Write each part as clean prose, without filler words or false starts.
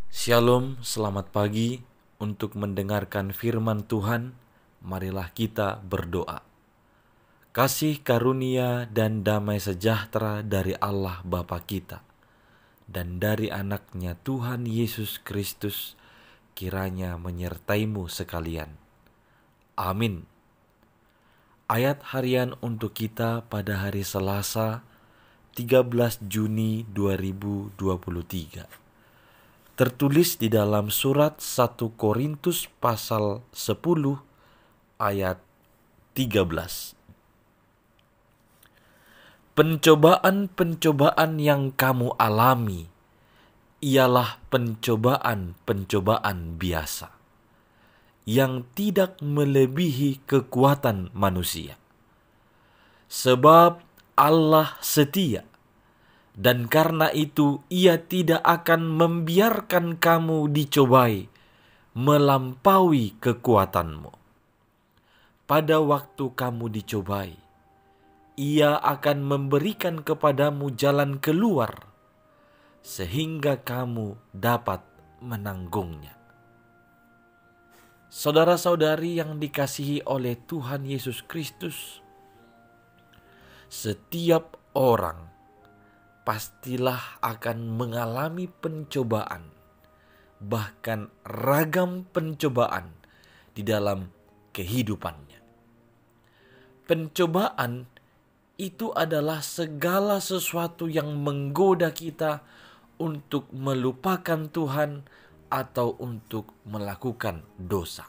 Shalom, selamat pagi. Untuk mendengarkan firman Tuhan, marilah kita berdoa. Kasih karunia dan damai sejahtera dari Allah Bapa kita dan dari anaknya Tuhan Yesus Kristus kiranya menyertaimu sekalian. Amin. Ayat harian untuk kita pada hari Selasa 13 Juni 2023. Tertulis di dalam surat 1 Korintus pasal 10 ayat 13. Pencobaan-pencobaan yang kamu alami ialah pencobaan-pencobaan biasa yang tidak melebihi kekuatan manusia. Sebab Allah setia, dan karena itu Ia tidak akan membiarkan kamu dicobai melampaui kekuatanmu. Pada waktu kamu dicobai, Ia akan memberikan kepadamu jalan keluar sehingga kamu dapat menanggungnya. Saudara-saudari yang dikasihi oleh Tuhan Yesus Kristus, setiap orang pastilah akan mengalami pencobaan, bahkan ragam pencobaan di dalam kehidupannya. Pencobaan itu adalah segala sesuatu yang menggoda kita untuk melupakan Tuhan atau untuk melakukan dosa.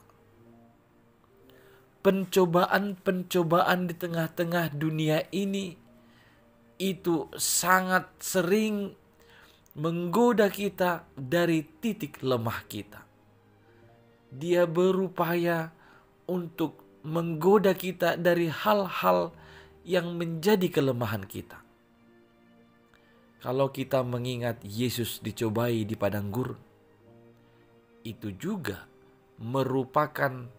Pencobaan-pencobaan di tengah-tengah dunia ini itu sangat sering menggoda kita dari titik lemah kita. Dia berupaya untuk menggoda kita dari hal-hal yang menjadi kelemahan kita. Kalau kita mengingat Yesus dicobai di padang gurun, itu juga merupakan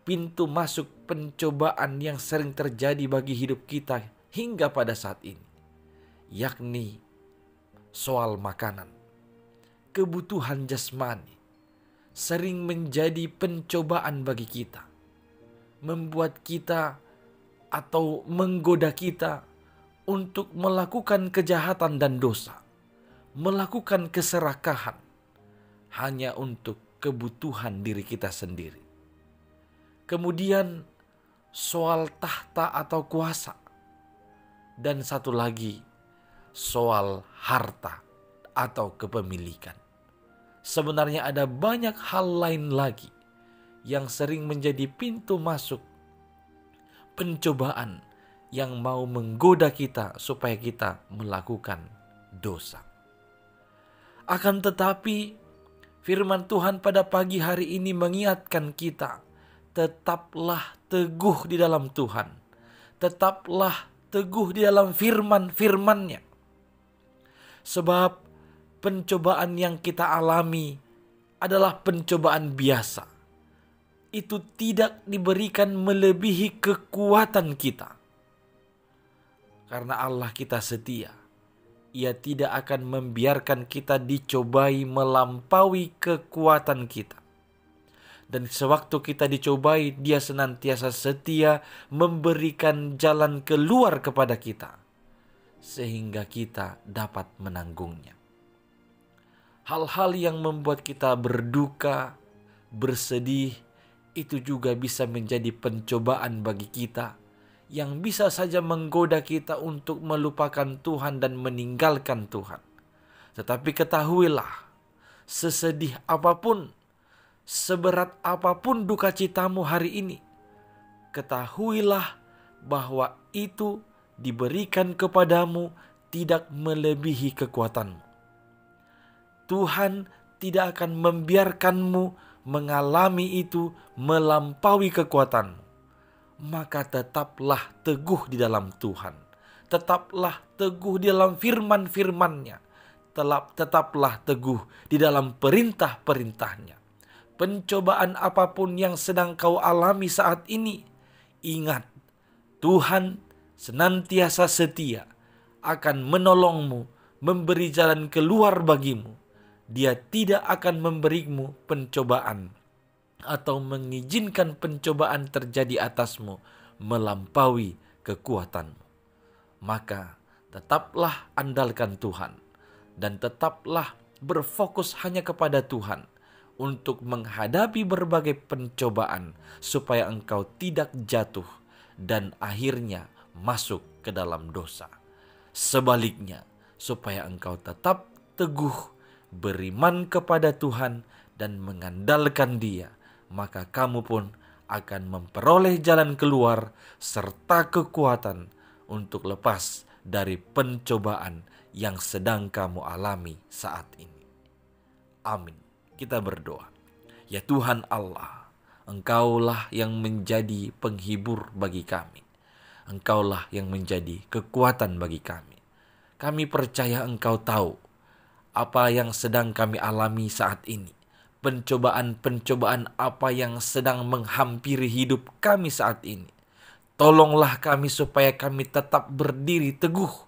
pintu masuk pencobaan yang sering terjadi bagi hidup kita hingga pada saat ini, yakni soal makanan. Kebutuhan jasmani sering menjadi pencobaan bagi kita, membuat kita atau menggoda kita untuk melakukan kejahatan dan dosa, melakukan keserakahan hanya untuk kebutuhan diri kita sendiri. Kemudian soal tahta atau kuasa, dan satu lagi soal harta atau kepemilikan. Sebenarnya ada banyak hal lain lagi yang sering menjadi pintu masuk pencobaan yang mau menggoda kita supaya kita melakukan dosa. Akan tetapi firman Tuhan pada pagi hari ini mengingatkan kita, tetaplah teguh di dalam Tuhan. Tetaplah teguh di dalam firman-firman-Nya. Sebab pencobaan yang kita alami adalah pencobaan biasa. Itu tidak diberikan melebihi kekuatan kita. Karena Allah kita setia. Ia tidak akan membiarkan kita dicobai melampaui kekuatan kita. Dan sewaktu kita dicobai, Dia senantiasa setia memberikan jalan keluar kepada kita, sehingga kita dapat menanggungnya. Hal-hal yang membuat kita berduka, bersedih, itu juga bisa menjadi pencobaan bagi kita, yang bisa saja menggoda kita untuk melupakan Tuhan dan meninggalkan Tuhan. Tetapi ketahuilah, sesedih apapun, seberat apapun duka citamu hari ini, ketahuilah bahwa itu diberikan kepadamu tidak melebihi kekuatanmu. Tuhan tidak akan membiarkanmu mengalami itu melampaui kekuatanmu. Maka tetaplah teguh di dalam Tuhan. Tetaplah teguh di dalam firman-firman-Nya. Tetaplah teguh di dalam perintah-perintah-Nya. Pencobaan apapun yang sedang kau alami saat ini, ingat, Tuhan senantiasa setia akan menolongmu, memberi jalan keluar bagimu, Dia tidak akan memberimu pencobaan atau mengizinkan pencobaan terjadi atasmu melampaui kekuatanmu. Maka tetaplah andalkan Tuhan dan tetaplah berfokus hanya kepada Tuhan untuk menghadapi berbagai pencobaan supaya engkau tidak jatuh dan akhirnya masuk ke dalam dosa. Sebaliknya, supaya engkau tetap teguh beriman kepada Tuhan dan mengandalkan Dia, maka kamu pun akan memperoleh jalan keluar serta kekuatan untuk lepas dari pencobaan yang sedang kamu alami saat ini. Amin. Kita berdoa. Ya Tuhan Allah, Engkaulah yang menjadi penghibur bagi kami. Engkaulah yang menjadi kekuatan bagi kami. Kami percaya Engkau tahu apa yang sedang kami alami saat ini. Pencobaan-pencobaan apa yang sedang menghampiri hidup kami saat ini. Tolonglah kami supaya kami tetap berdiri teguh,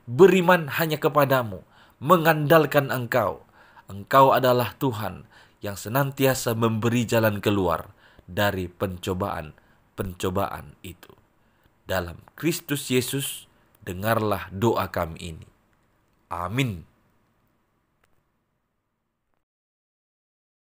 beriman hanya kepadamu, mengandalkan Engkau. Engkau adalah Tuhan yang senantiasa memberi jalan keluar dari pencobaan-pencobaan itu. Dalam Kristus Yesus, dengarlah doa kami ini. Amin.